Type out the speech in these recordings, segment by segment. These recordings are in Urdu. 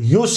UC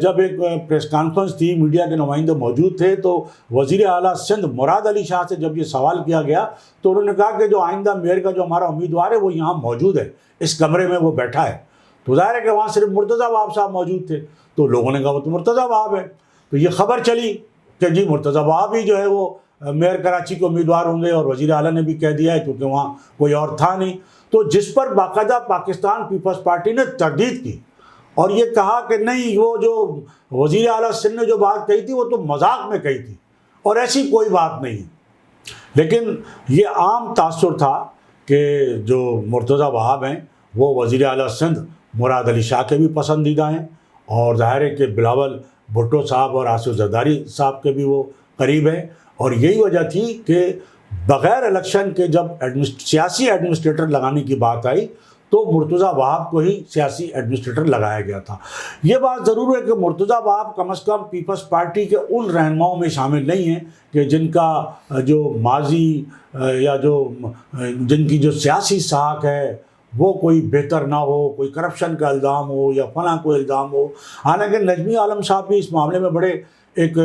جب ایک پریس کانفرنس تھی، میڈیا کے نمائندے موجود تھے، تو وزیر اعلیٰ سندھ مراد علی شاہ سے جب یہ سوال کیا گیا تو انہوں نے کہا کہ جو آئندہ میئر کا جو ہمارا امیدوار ہے وہ یہاں موجود ہے، اس کمرے میں وہ بیٹھا ہے۔ تو ظاہر ہے کہ وہاں صرف مرتضیٰ وہاب صاحب موجود تھے، تو لوگوں نے کہا وہ تو مرتضیٰ وہاب ہے۔ تو یہ خبر چلی کہ جی مرتضیٰ وہاب ہی جو ہے وہ میئر کراچی کے امیدوار ہوں گے، اور وزیر اعلیٰ نے بھی کہہ دیا ہے کیونکہ وہاں کوئی اور تھا نہیں۔ تو جس پر باقاعدہ پاکستان پیپلز پارٹی نے تردید کی اور یہ کہا کہ نہیں، وہ جو وزیر اعلیٰ سندھ نے جو بات کہی تھی وہ تو مذاق میں کہی تھی اور ایسی کوئی بات نہیں ہے۔ لیکن یہ عام تاثر تھا کہ جو مرتضیٰ وہاب ہیں وہ وزیر اعلیٰ سندھ مراد علی شاہ کے بھی پسندیدہ ہیں، اور ظاہر ہے کہ بلاول بھٹو صاحب اور آصف زرداری صاحب کے بھی وہ قریب ہیں، اور یہی وجہ تھی کہ بغیر الیکشن کے جب سیاسی ایڈمنسٹریٹر لگانے کی بات آئی تو مرتضیٰ وہاب کو ہی سیاسی ایڈمنسٹریٹر لگایا گیا تھا۔ یہ بات ضرور ہے کہ مرتضیٰ وہاب کم از کم پیپلز پارٹی کے ان رہنماؤں میں شامل نہیں ہیں کہ جن کا جو ماضی یا جن کی جو سیاسی ساکھ ہے وہ کوئی بہتر نہ ہو، کوئی کرپشن کا الزام ہو یا فلاں کوئی الزام ہو۔ حالانکہ نجمی عالم صاحب بھی اس معاملے میں بڑے ایک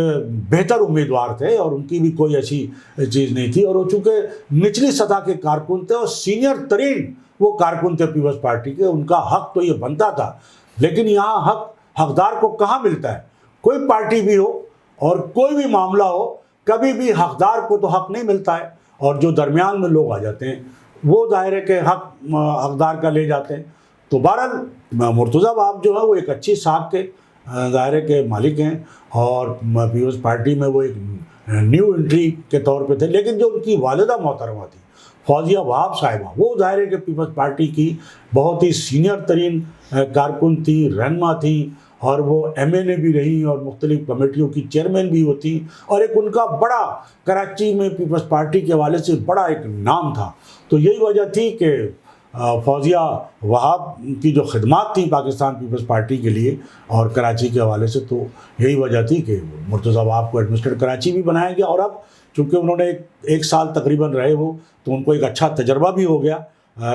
بہتر امیدوار تھے اور ان کی بھی کوئی ایسی چیز نہیں تھی، اور وہ چونکہ نچلی سطح کے کارکن تھے اور سینئر ترین وہ کارکن تھے پیپلز پارٹی کے، ان کا حق تو یہ بنتا تھا۔ لیکن یہاں حقدار کو کہاں ملتا ہے؟ کوئی پارٹی بھی ہو اور کوئی بھی معاملہ ہو، کبھی بھی حقدار کو تو حق نہیں ملتا ہے، اور جو درمیان میں لوگ آ جاتے ہیں وہ ظاہر ہے کہ حقدار کا لے جاتے ہیں۔ تو بہرحال مرتضیٰ وہاب جو ہے وہ ایک اچھی ساکھ کے ظاہر ہے کہ مالک ہیں، اور پیپلز پارٹی میں وہ ایک نیو انٹری کے طور پہ تھے۔ لیکن جو ان کی والدہ محترمہ تھی فوزیہ وہاب صاحبہ، وہ ظاہر ہے کہ پیپلز پارٹی کی بہت ہی سینئر ترین کارکن تھی، رہنما تھی، اور وہ ایم این اے بھی رہی اور مختلف کمیٹیوں کی چیئرمین بھی ہوتی، اور ایک ان کا بڑا کراچی میں پیپلز پارٹی کے حوالے سے بڑا ایک نام تھا۔ تو یہی وجہ تھی کہ فوزیہ وہاب کی جو خدمات تھیں پاکستان پیپلز پارٹی کے لیے اور کراچی کے حوالے سے، تو یہی وجہ تھی کہ مرتضیٰ وہاب کو ایڈمنسٹریٹر کراچی بھی بنایا گیا، اور اب چونکہ انہوں نے ایک سال تقریباً رہے وہ، تو ان کو ایک اچھا تجربہ بھی ہو گیا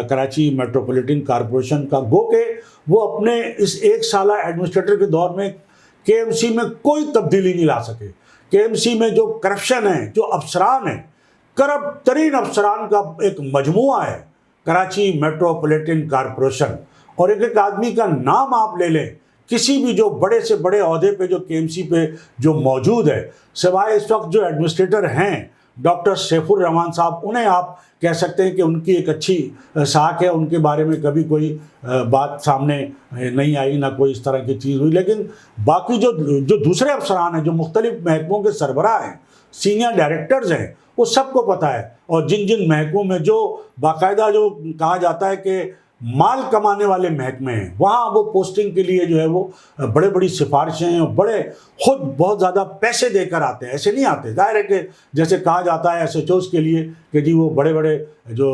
کراچی میٹروپولیٹن کارپوریشن کا۔ گو کہ وہ اپنے اس ایک سالہ ایڈمنسٹریٹر کے دور میں کے ایم سی میں کوئی تبدیلی نہیں لا سکے۔ کے ایم سی میں جو کرپشن ہے، جو افسران ہیں، کرپٹ ترین افسران کا ایک مجموعہ ہے کراچی میٹروپولیٹن کارپوریشن، اور ایک آدمی کا نام آپ لے لیں کسی بھی جو بڑے سے بڑے عہدے پہ جو کے ایم سی پہ جو موجود ہے، سوائے اس وقت جو ایڈمنسٹریٹر ہیں ڈاکٹر سیف الرحمان صاحب، انہیں آپ کہہ سکتے ہیں کہ ان کی ایک اچھی ساکھ ہے، ان کے بارے میں کبھی کوئی بات سامنے نہیں آئی، نہ کوئی اس طرح کی چیز ہوئی۔ لیکن باقی جو دوسرے افسران ہیں، جو مختلف محکموں کے سربراہ ہیں، سینئر ڈائریکٹرز ہیں، وہ سب کو پتہ ہے، اور جن محکموں میں جو باقاعدہ جو کہا جاتا ہے کہ مال کمانے والے محکمے ہیں، وہاں وہ پوسٹنگ کے لیے جو ہے وہ بڑے بڑی سفارشیں ہیں، بڑے خود بہت زیادہ پیسے دے کر آتے ہیں، ایسے نہیں آتے۔ ظاہر ہے کہ جیسے کہا جاتا ہے ایس ایچ اوز کے لیے کہ جی وہ بڑے بڑے جو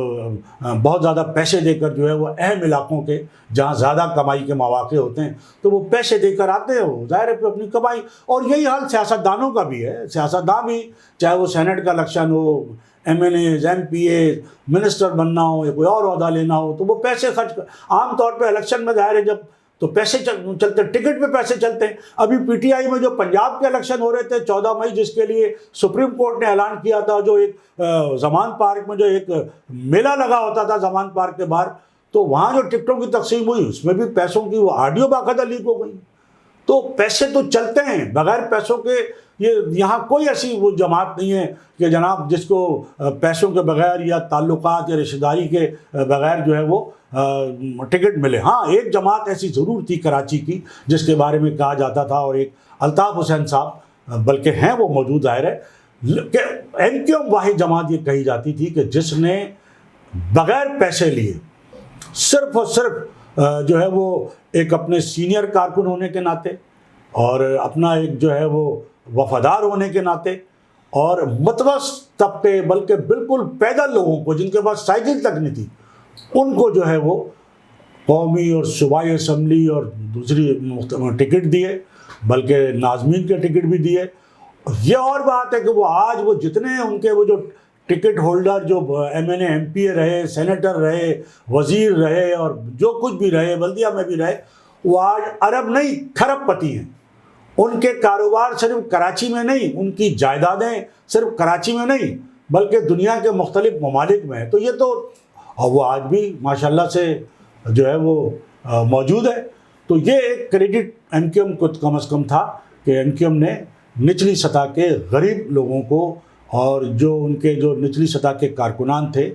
بہت زیادہ پیسے دے کر جو ہے وہ اہم علاقوں کے جہاں زیادہ کمائی کے مواقع ہوتے ہیں تو وہ پیسے دے کر آتے ہیں، وہ ظاہر ہے کہ اپنی کمائی۔ اور یہی حال سیاستدانوں کا بھی ہے، سیاستدان بھی چاہے وہ سینٹ کا الیکشن ہو، M N As, M P A, minister بننا ہو یا کوئی اور عہدہ لینا ہو، تو وہ پیسے خرچ عام طور پہ الیکشن میں ظاہر ہے جب تو پیسے چلتے، ٹکٹ پہ پیسے چلتے ہیں۔ ابھی پی ٹی آئی میں جو پنجاب کے الیکشن ہو رہے تھے 14 مئی، جس کے لیے سپریم کورٹ نے اعلان کیا تھا، جو ایک زمان پارک میں جو ایک میلہ لگا ہوتا تھا زمان پارک کے باہر، تو وہاں جو ٹکٹوں کی تقسیم ہوئی اس میں بھی پیسوں کی وہ آڈیو باقاعدہ لیک ہو گئی۔ تو پیسے تو چلتے ہیں، بغیر پیسوں کے یہاں کوئی ایسی وہ جماعت نہیں ہے کہ جناب جس کو پیسوں کے بغیر یا تعلقات یا رشتہ داری کے بغیر جو ہے وہ ٹکٹ ملے۔ ہاں ایک جماعت ایسی ضرور تھی کراچی کی جس کے بارے میں کہا جاتا تھا، اور ایک الطاف حسین صاحب بلکہ ہیں وہ موجود، ظاہر ہے کہ ایم کیو ایم واحد جماعت یہ کہی جاتی تھی کہ جس نے بغیر پیسے لیے صرف اور صرف جو ہے وہ ایک اپنے سینئر کارکن ہونے کے ناطے اور اپنا ایک جو ہے وہ وفادار ہونے کے ناطے اور متوسط طبقے بلکہ بالکل پیدل لوگوں کو جن کے پاس سائیکل تک نہیں تھی ان کو جو ہے وہ قومی اور صوبائی اسمبلی اور دوسری ٹکٹ دیے، بلکہ ناظمین کے ٹکٹ بھی دیے۔ یہ اور بات ہے کہ وہ آج وہ جتنے ان کے وہ جو ٹکٹ ہولڈر جو M N A M P A رہے، سینیٹر رہے، وزیر رہے اور جو کچھ بھی رہے، بلدیہ میں بھی رہے، وہ آج ارب نہیں کھرب پتی ہیں۔ ان کے کاروبار صرف کراچی میں نہیں، ان کی جائیدادیں صرف کراچی میں نہیں بلکہ دنیا کے مختلف ممالک میں ہیں. تو یہ تو اور وہ آج بھی ماشاءاللہ سے جو ہے وہ موجود ہے. تو یہ ایک کریڈٹ ایم کیو ایم کو کم از کم تھا کہ ایم کیو ایم نے نچلی سطح کے غریب لوگوں کو اور جو ان کے جو نچلی سطح کے کارکنان تھے.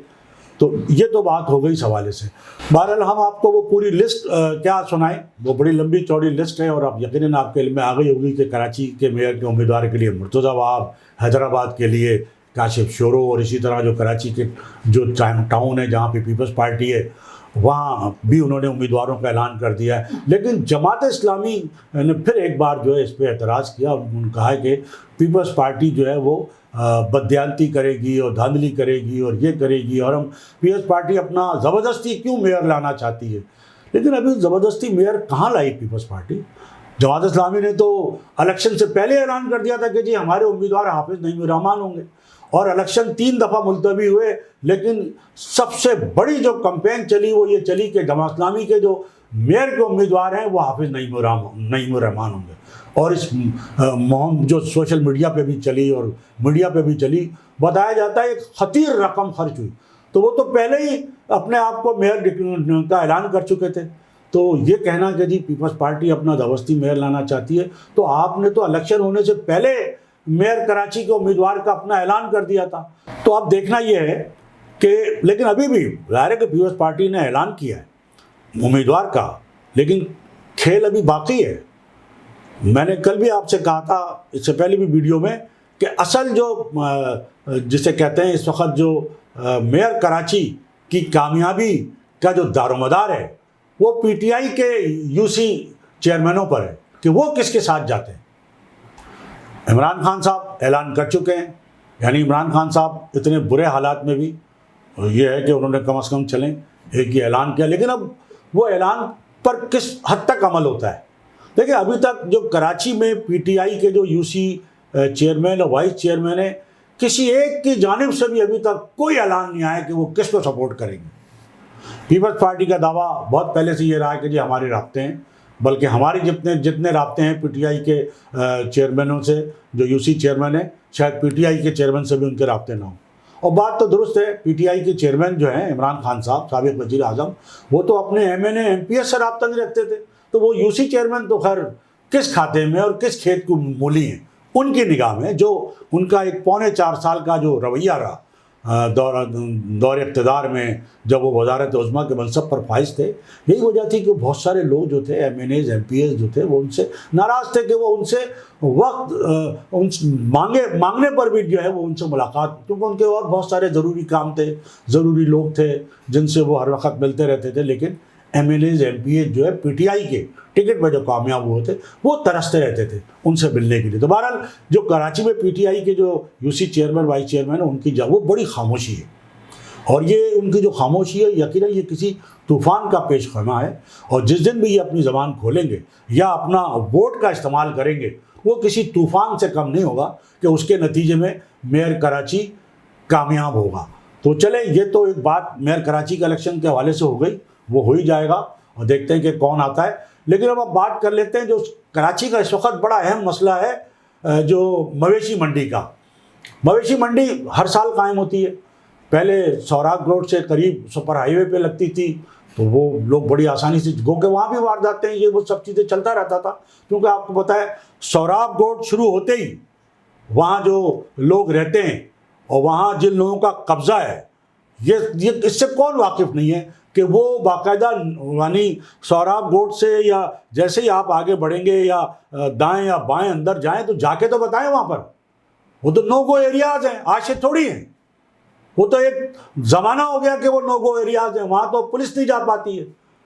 تو یہ تو بات ہو گئی اس حوالے سے. بہرحال ہم آپ کو وہ پوری لسٹ کیا سنائیں، وہ بڑی لمبی چوڑی لسٹ ہے اور اب یقیناً آپ کے علم میں آ گئی ہوگی کہ کراچی کے میئر کے امیدوار کے لیے مرتضیٰ وہاب، حیدرآباد کے لیے کاشف شورو، اور اسی طرح جو کراچی کے جو ٹاؤن ہے جہاں پہ پیپلز پارٹی ہے وہاں بھی انہوں نے امیدواروں کا اعلان کر دیا ہے. لیکن جماعت اسلامی نے پھر ایک بار جو ہے اس پہ اعتراض کیا اور انہوں نے کہا ہے کہ پیپلز پارٹی جو ہے وہ بددیانتی کرے گی اور دھاندلی کرے گی اور یہ کرے گی، اور ہم پیپلز پارٹی اپنا زبردستی کیوں میئر لانا چاہتی ہے. لیکن ابھی زبردستی میئر کہاں لائی پیپلز پارٹی؟ جماعت اسلامی نے تو الیکشن سے پہلے اعلان کر دیا تھا کہ جی ہمارے امیدوار حافظ نعیم الرحمان ہوں گے، اور الیکشن 3 دفعہ ملتوی ہوئے. لیکن سب سے بڑی جو کمپین چلی وہ یہ چلی کہ جماعت اسلامی کے جو میئر کے امیدوار ہیں وہ حافظ نعیم الرحمان ہوں گے. اور اس مہم جو سوشل میڈیا پہ بھی چلی اور میڈیا پہ بھی چلی، بتایا جاتا ہے ایک خطیر رقم خرچ ہوئی. تو وہ تو پہلے ہی اپنے آپ کو میئر کا اعلان کر چکے تھے. تو یہ کہنا کہ جی پیپلز پارٹی اپنا زبردستی میئر لانا چاہتی ہے، تو آپ نے تو الیکشن ہونے سے پہلے میئر کراچی کے امیدوار کا اپنا اعلان کر دیا تھا. تو اب دیکھنا یہ ہے کہ لیکن ابھی بھی ظاہر ہے کہ پیپلز پارٹی نے اعلان کیا ہے امیدوار کا، لیکن کھیل ابھی باقی ہے. میں نے کل بھی آپ سے کہا تھا، اس سے پہلے بھی ویڈیو میں، کہ اصل جو جسے کہتے ہیں اس وقت جو میئر کراچی کی کامیابی کا جو دار و مدار ہے وہ پی ٹی آئی کے یو سی چیئرمینوں پر ہے کہ وہ کس کے ساتھ جاتے ہیں. عمران خان صاحب اعلان کر چکے ہیں، یعنی عمران خان صاحب اتنے برے حالات میں بھی یہ ہے کہ انہوں نے کم از کم چلیں ایک ہی اعلان کیا. لیکن اب وہ اعلان پر کس حد تک عمل ہوتا ہے؟ دیکھیں ابھی تک جو کراچی میں پی ٹی آئی کے جو یو سی چیئرمین اور وائس چیئرمین ہیں، کسی ایک کی جانب سے بھی ابھی تک کوئی اعلان نہیں آیا کہ وہ کس کو سپورٹ کریں گے. پیپلز پارٹی کا دعویٰ بہت پہلے سے یہ رہا ہے کہ جی ہمارے رابطے ہیں، بلکہ ہماری جتنے رابطے ہیں پی ٹی آئی کے چیئرمینوں سے، جو یو سی چیئرمین ہیں، شاید پی ٹی آئی کے چیئرمین سے بھی ان کے رابطے نہ ہوں. اور بات تو درست ہے، پی ٹی آئی کے چیئرمین جو ہیں عمران خان صاحب، سابق وزیر اعظم، وہ تو اپنے M N A M P S سے رابطہ نہیں رکھتے تھے. تو وہ یو سی چیئرمین تو خیر کس کھاتے میں اور کس کھیت کو مولی ہیں ان کی نگاہ میں. جو ان کا ایک 4.25 سال کا جو رویہ رہا دور اقتدار میں، جب وہ وزارت عظمیٰ کے منصب پر فائز تھے، یہی وجہ تھی کہ بہت سارے لوگ جو تھے، M N As, M P S جو تھے، وہ ان سے ناراض تھے کہ وہ ان سے وقت مانگنے پر بھی جو ہے وہ ان سے ملاقات، کیونکہ ان کے اور بہت سارے ضروری کام تھے، ضروری لوگ تھے جن سے وہ ہر وقت ملتے رہتے تھے. لیکن M N As, M P S جو ہے پی ٹی آئی کے ٹکٹ میں جو کامیاب ہوئے تھے وہ ترستے رہتے تھے ان سے ملنے کے لیے. تو بہرحال جو کراچی میں پی ٹی آئی کے جو U C chairman, vice chairman ہیں، ان کی وہ بڑی خاموشی ہے. اور یہ ان کی جو خاموشی ہے یقیناً یہ کسی طوفان کا پیش خیمہ ہے. اور جس دن بھی یہ اپنی زبان کھولیں گے یا اپنا ووٹ کا استعمال کریں گے، وہ کسی طوفان سے کم نہیں ہوگا کہ اس کے نتیجے میں میئر کراچی کامیاب ہوگا. تو چلیں، یہ تو ایک بات میئر کراچی کے الیکشن کے حوالے سے ہو گئی، وہ ہو ہی جائے گا اور دیکھتے ہیں کہ کون آتا ہے. لیکن اب بات کر لیتے ہیں جو کراچی کا اس وقت بڑا اہم مسئلہ ہے، جو مویشی منڈی کا. مویشی منڈی ہر سال قائم ہوتی ہے. پہلے سوراخ روڈ سے قریب سپر ہائی وے پہ لگتی تھی، تو وہ لوگ بڑی آسانی سے گو کہ وہاں بھی وارداتیں یہ وہ سب چیزیں چلتا رہتا تھا. کیونکہ آپ کو پتہ ہے سوراخ روڈ شروع ہوتے ہی وہاں جو لوگ رہتے ہیں اور وہاں جن لوگوں کا قبضہ ہے، یہ اس سے کون واقف نہیں ہے کہ وہ باقاعدہ یعنی سوراخ روڈ سے یا جیسے ہی آپ آگے بڑھیں گے یا دائیں یا بائیں اندر جائیں تو جا کے تو بتائیں وہاں پر. وہ تو نو گو ایریاز ہیں، آج سے تھوڑی ہیں. وہ تو ایک زمانہ ہو گیا کہ وہ نو گو ایریاز ہیں، وہاں تو پولیس نہیں جا پاتی ہے.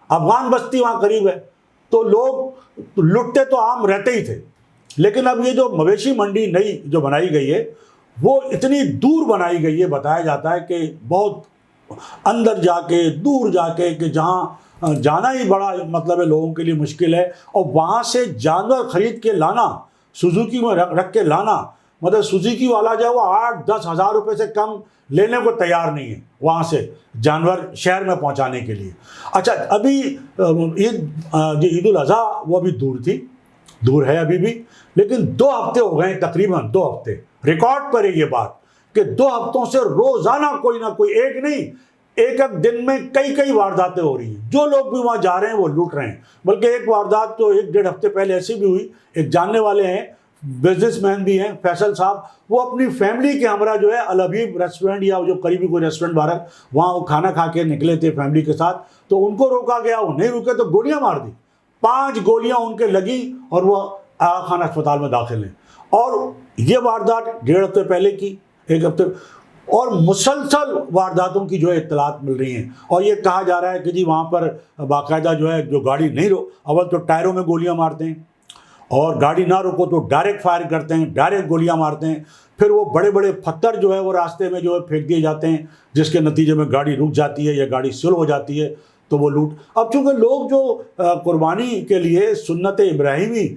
افغان بستی وہاں قریب ہے، تو لوگ لٹتے تو عام رہتے ہی تھے. لیکن اب یہ جو مویشی منڈی نئی جو بنائی گئی ہے وہ اتنی دور بنائی گئی ہے، بتایا جاتا ہے کہ بہت اندر جا کے، دور جا کے، کہ جہاں جانا ہی بڑا مطلب ہے لوگوں کے لیے مشکل ہے. اور وہاں سے جانور خرید کے لانا، سوزوکی میں رکھ کے لانا، مطلب سوزوکی والا جو ہے وہ 8-10 ہزار روپے سے کم لینے کو تیار نہیں ہے وہاں سے جانور شہر میں پہنچانے کے لیے. اچھا، ابھی عید الاضحیٰ وہ بھی دور تھی، دور ہے ابھی بھی، لیکن 2 ہفتے ہو گئے تقریباً 2 ہفتے، ریکارڈ پر ہے یہ بات کہ 2 ہفتوں سے روزانہ کوئی نہ کوئی، ایک نہیں، ایک دن میں کئی وارداتیں ہو رہی ہیں. جو لوگ بھی وہاں جا رہے ہیں وہ لوٹ رہے ہیں. بلکہ ایک واردات تو 1-1.5 ہفتے پہلے ایسی بھی ہوئی، ایک جاننے والے ہیں، بزنس مین بھی ہیں، فیصل صاحب، وہ اپنی فیملی کے ہمراہ جو ہے الحبیب ریسٹورنٹ یا جو قریبی کوئی ریسٹورنٹ بارہ، وہاں وہ کھانا کھا کے نکلے تھے فیملی کے ساتھ، تو ان کو روکا گیا، وہ نہیں رکے تو گولیاں مار دی. 5 گولیاں ان کے لگی اور وہ آغا خان اسپتال میں داخل ہیں. اور یہ واردات 1.5 ہفتے پہلے کی، 1 ہفتے، اور مسلسل وارداتوں کی جو ہے اطلاعات مل رہی ہیں. اور یہ کہا جا رہا ہے کہ جی وہاں پر باقاعدہ جو ہے جو گاڑی نہیں اول تو ٹائروں میں گولیاں مارتے ہیں، اور گاڑی نہ رکو تو ڈائریکٹ فائر کرتے ہیں، ڈائریکٹ گولیاں مارتے ہیں. پھر وہ بڑے بڑے پتھر جو ہے وہ راستے میں جو ہے پھینک دیے جاتے ہیں، جس کے نتیجے میں گاڑی رک جاتی ہے یا گاڑی سلو ہو جاتی ہے تو وہ لوٹ. اب چونکہ لوگ جو قربانی کے لیے سنت ابراہیمی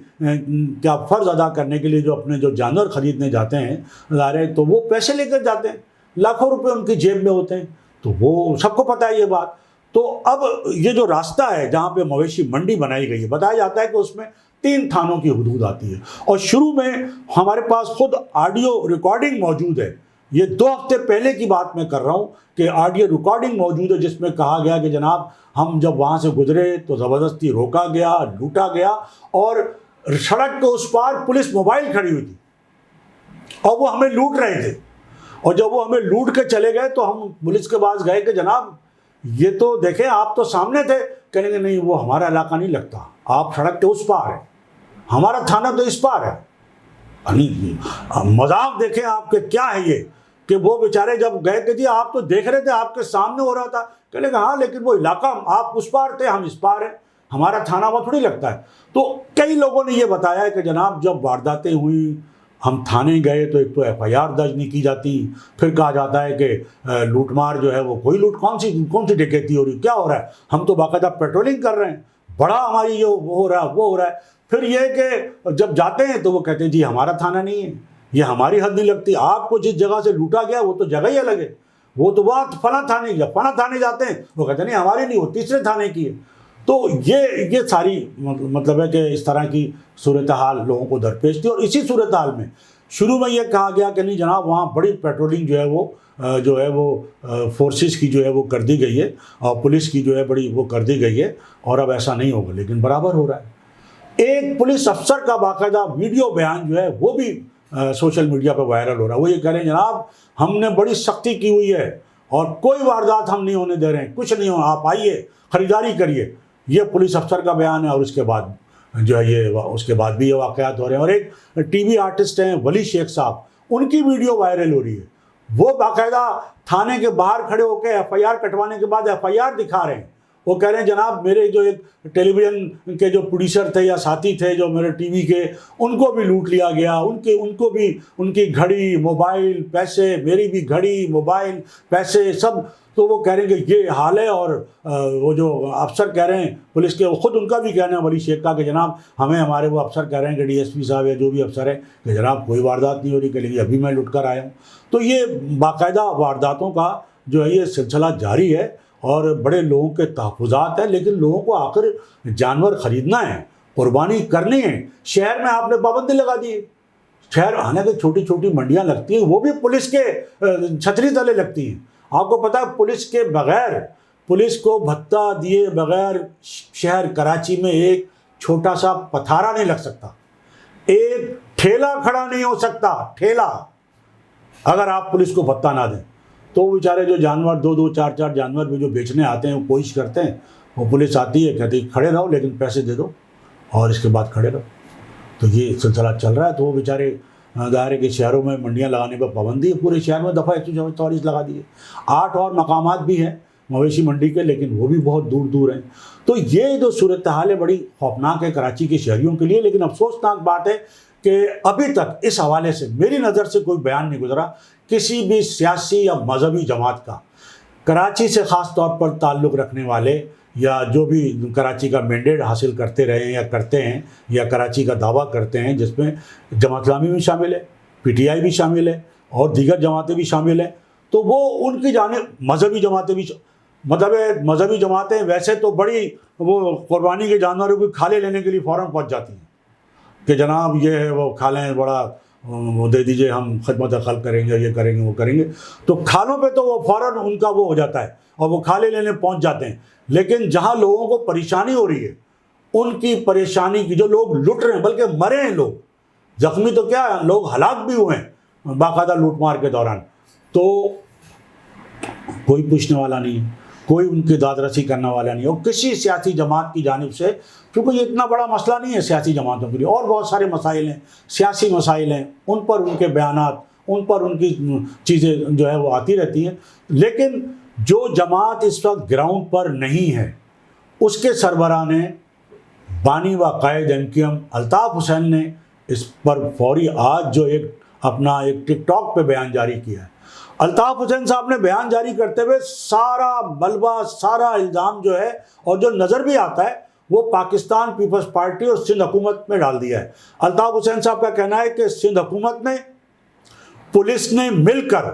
کا فرض ادا کرنے کے لیے جو اپنے جو جانور خریدنے جاتے ہیں ظاہر ہے، تو وہ پیسے لے کر جاتے ہیں، لاکھوں روپے ان کی جیب میں ہوتے ہیں، تو وہ سب کو پتہ ہے یہ بات. تو اب یہ جو راستہ ہے جہاں پہ مویشی منڈی بنائی گئی ہے، بتایا جاتا ہے کہ اس میں 3 تھانوں کی حدود آتی ہے. اور شروع میں ہمارے پاس خود آڈیو ریکارڈنگ موجود ہے، یہ 2 ہفتے پہلے کی بات میں کر رہا ہوں کہ آڈیو ریکارڈنگ موجود ہے جس میں کہا گیا کہ جناب ہم جب وہاں سے گزرے تو زبردستی روکا گیا، لوٹا گیا، اور سڑک کے اس پار پولیس موبائل کھڑی ہوئی تھی اور وہ ہمیں لوٹ رہے تھے. اور جب وہ ہمیں لوٹ کے چلے گئے تو ہم پولیس کے پاس گئے کہ جناب یہ تو دیکھیں آپ تو سامنے تھے. کہنے کہ نہیں وہ ہمارا علاقہ نہیں لگتا، آپ سڑک کے اس پار ہیں، ہمارا تھانہ تو اس پار ہے. مذاق دیکھیں آپ کے کیا ہے یہ کہ وہ بیچارے جب گئے کہ جی آپ تو دیکھ رہے تھے، آپ کے سامنے ہو رہا تھا. کہنے کہ ہاں لیکن وہ علاقہ آپ اس پار تھے، ہم اس پار ہیں، ہمارا تھانہ وہ تھوڑی لگتا ہے. تو کئی لوگوں نے یہ بتایا ہے کہ جناب جب وارداتیں ہوئیں ہم تھانے گئے تو ایک تو FIR درج نہیں کی جاتی، پھر کہا جاتا ہے کہ لوٹ مار جو ہے وہ کوئی لوٹ، کون سی ڈکیتی ہو رہی، کیا ہو رہا ہے، ہم تو باقاعدہ پیٹرولنگ کر رہے ہیں، بڑا ہماری یہ ہو رہا ہے وہ ہو رہا ہے. پھر یہ کہ جب جاتے ہیں تو وہ کہتے ہیں جی ہمارا تھانہ نہیں ہے، یہ ہماری حد نہیں لگتی، آپ کو جس جگہ سے لوٹا گیا وہ تو جگہ ہی الگ ہے، وہ تو بات فلاں تھانے کی، فلاں تھانے جاتے ہیں وہ کہتے ہیں نہیں ہماری نہیں، وہ تیسرے تھانے کی ہے. تو یہ ساری مطلب ہے کہ اس طرح کی صورتحال لوگوں کو درپیش تھی. اور اسی صورتحال میں شروع میں یہ کہا گیا کہ نہیں جناب وہاں بڑی پیٹرولنگ جو ہے وہ فورسز کی جو ہے وہ کر دی گئی ہے، اور پولیس کی جو ہے بڑی وہ کر دی گئی ہے، اور اب ایسا نہیں ہوگا، لیکن برابر ہو رہا ہے. ایک پولیس افسر کا باقاعدہ ویڈیو بیان جو ہے وہ بھی سوشل میڈیا پہ وائرل ہو رہا ہے. وہ یہ کہہ رہے ہیں جناب ہم نے بڑی سختی کی ہوئی ہے اور کوئی واردات ہم نہیں ہونے دے رہے ہیں، کچھ نہیں ہو، آپ آئیے خریداری کریے. یہ پولیس افسر کا بیان ہے. اور اس کے بعد جو ہے یہ اس کے بعد بھی یہ واقعات ہو رہے ہیں. اور ایک ٹی وی آرٹسٹ ہیں ولی شیخ صاحب، ان کی ویڈیو وائرل ہو رہی ہے. وہ باقاعدہ تھانے کے باہر کھڑے ہو کے FIR کٹوانے کے بعد FIR دکھا رہے ہیں. وہ کہہ رہے ہیں جناب میرے جو ایک ٹیلی ویژن کے جو پروڈیوسر تھے یا ساتھی تھے جو میرے ٹی وی کے، ان کو بھی لوٹ لیا گیا، ان کو بھی ان کی گھڑی، موبائل، پیسے، میری بھی گھڑی، موبائل، پیسے سب. تو وہ کہہ رہے ہیں کہ یہ حال ہے. اور وہ جو افسر کہہ رہے ہیں پولیس کے، وہ خود ان کا بھی کہنا ہے ولی شیخ کا کہ جناب ہمیں ہمارے وہ افسر کہہ رہے ہیں کہ DSP صاحب یا جو بھی افسر ہے کہ جناب کوئی واردات نہیں ہو رہی، کہ لیکن ابھی میں لٹ کر آیا ہوں. تو یہ باقاعدہ وارداتوں کا جو ہے یہ سلسلہ جاری ہے اور بڑے لوگوں کے تحفظات ہیں. لیکن لوگوں کو آخر جانور خریدنا ہے، قربانی کرنی ہے. شہر میں آپ نے پابندی لگا دی ہے. شہر آنے کے چھوٹی چھوٹی منڈیاں لگتی ہیں، وہ بھی پولیس کے چھتری تلے لگتی ہیں. آپ کو پتہ ہے پولیس کے بغیر، پولیس کو بھتہ دیے بغیر شہر کراچی میں ایک چھوٹا سا پتھارا نہیں لگ سکتا، ایک ٹھیلا کھڑا نہیں ہو سکتا، ٹھیلا، اگر آپ پولیس کو بھتہ نہ دیں. تو بیچارے جو جانور 2-2 4-4 جانور بھی جو بیچنے آتے ہیں وہ کوشش کرتے ہیں، وہ پولیس آتی ہے کہتی ہے کھڑے رہو لیکن پیسے دے دو اور اس کے بعد کھڑے رہو. تو یہ سلسلہ چل رہا ہے. تو وہ بیچارے ظاہر ہے کہ شہروں میں منڈیاں لگانے پر پابندی ہے، پورے شہر میں دفعہ 144 لگا دی ہے. 8 اور مقامات بھی ہیں مویشی منڈی کے، لیکن وہ بھی بہت دور دور ہیں. تو یہ جو صورتحال ہے بڑی خوفناک ہے کراچی کے شہریوں کے لیے. لیکن افسوسناک بات ہے کہ ابھی تک اس حوالے سے میری نظر سے کوئی بیان نہیں گزرا کسی بھی سیاسی یا مذہبی جماعت کا، کراچی سے خاص طور پر تعلق رکھنے والے یا جو بھی کراچی کا مینڈیٹ حاصل کرتے رہے ہیں یا کرتے ہیں یا کراچی کا دعویٰ کرتے ہیں، جس میں جماعت اسلامی بھی شامل ہے، PTI بھی شامل ہے اور دیگر جماعتیں بھی شامل ہیں. تو وہ ان کی جانب مذہبی جماعتیں بھی مذہبی جماعتیں ویسے تو بڑی وہ قربانی کے جانوروں کی کھالے لینے کے لیے فوراً پہنچ جاتی ہیں. کہ جناب یہ ہے وہ کھا لیں بڑا وہ دے دیجئے ہم خدمت خلق کریں گے، یہ کریں گے وہ کریں گے، تو کھالوں پہ تو وہ فوراً ان کا وہ ہو جاتا ہے اور وہ کھالے لینے پہنچ جاتے ہیں. لیکن جہاں لوگوں کو پریشانی ہو رہی ہے، ان کی پریشانی کی جو لوگ لٹ رہے ہیں، بلکہ مرے ہیں لوگ، زخمی تو کیا لوگ ہلاک بھی ہوئے ہیں باقاعدہ لوٹ مار کے دوران، تو کوئی پوچھنے والا نہیں، کوئی ان کی داد رسی کرنے والا نہیں، اور کسی سیاسی جماعت کی جانب سے، کیونکہ یہ اتنا بڑا مسئلہ نہیں ہے سیاسی جماعتوں کے لیے، اور بہت سارے مسائل ہیں، سیاسی مسائل ہیں، ان پر ان کے بیانات، ان پر ان کی چیزیں جو ہے وہ آتی رہتی ہیں. لیکن جو جماعت اس وقت گراؤنڈ پر نہیں ہے، اس کے سربراہ نے، بانی و قائد MQM الطاف حسین نے اس پر فوری آج جو اپنا ایک ٹک ٹاک پہ بیان جاری کیا ہے. الطاف حسین صاحب نے بیان جاری کرتے ہوئے سارا ملبہ، سارا الزام جو ہے اور جو نظر بھی آتا ہے وہ پاکستان پیپلز پارٹی اور سندھ حکومت میں ڈال دیا ہے. الطاف حسین صاحب کا کہنا ہے کہ سندھ حکومت نے، پولیس نے مل کر،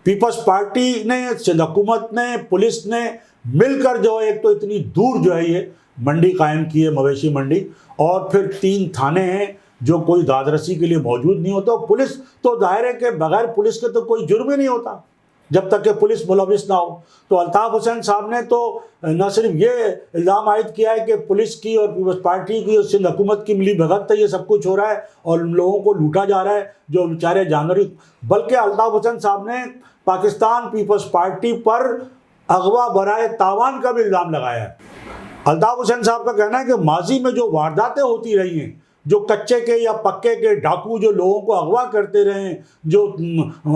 پیپلز پارٹی نے، سندھ حکومت نے، پولیس نے مل کر جو ایک تو اتنی دور جو ہے یہ منڈی قائم کی ہے، مویشی منڈی، اور پھر 3 تھانے ہیں جو کوئی داد رسی کے لیے موجود نہیں ہوتا. پولیس تو ظاہر ہے کہ بغیر پولیس کے تو کوئی جرم ہی نہیں ہوتا جب تک کہ پولیس ملوث نہ ہو. تو الطاف حسین صاحب نے تو نہ صرف یہ الزام عائد کیا ہے کہ پولیس کی اور پیپلز پارٹی کی اور سندھ حکومت کی ملی بھگت ہے، یہ سب کچھ ہو رہا ہے اور لوگوں کو لوٹا جا رہا ہے جو بیچارے جانور، بلکہ الطاف حسین صاحب نے پاکستان پیپلز پارٹی پر اغوا برائے تاوان کا بھی الزام لگایا ہے. الطاف حسین صاحب کا کہنا ہے کہ ماضی میں جو وارداتیں ہوتی رہی ہیں، جو کچے کے یا پکے کے ڈاکو جو لوگوں کو اغوا کرتے رہے ہیں، جو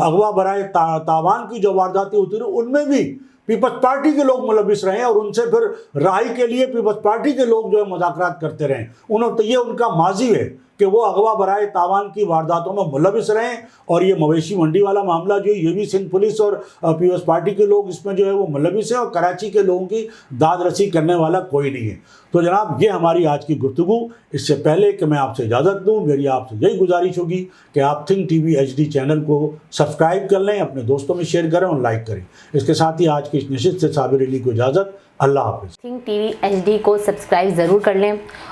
اغوا برائے تاوان کی جو وارداتیں ہوتی رہی، ان میں بھی پیپلز پارٹی کے لوگ ملوث رہے ہیں اور ان سے پھر رہائی کے لیے پیپلز پارٹی کے لوگ جو ہے مذاکرات کرتے رہے. یہ ان کا ماضی ہے کہ وہ اغوا برائے تاوان کی وارداتوں میں ملوث رہے ہیں. اور یہ مویشی منڈی والا معاملہ جو ہے یہ بھی سندھ پولیس اور پیپلز پارٹی کے لوگ اس میں جو ہے وہ ملوث ہیں، اور کراچی کے لوگوں کی داد رسی کرنے والا کوئی نہیں ہے. تو جناب یہ ہماری آج کی گفتگو. اس سے پہلے کہ میں آپ سے اجازت دوں، میری آپ سے یہی گزارش ہوگی کہ آپ think T V HD channel کو سبسکرائب کر لیں، اپنے دوستوں میں شیئر کریں اور لائک کریں. اس کے ساتھ ہی آج کی اس نشست سے صابر علی کو اجازت. اللہ حافظ. تھنک ٹی وی HD کو سبسکرائب ضرور کر لیں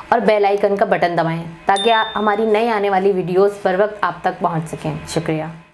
اور بیل آئیکن کا بٹن دبائیں تاکہ ہماری نئی آنے والی ویڈیوز پر وقت آپ تک پہنچ سکیں. شکریہ.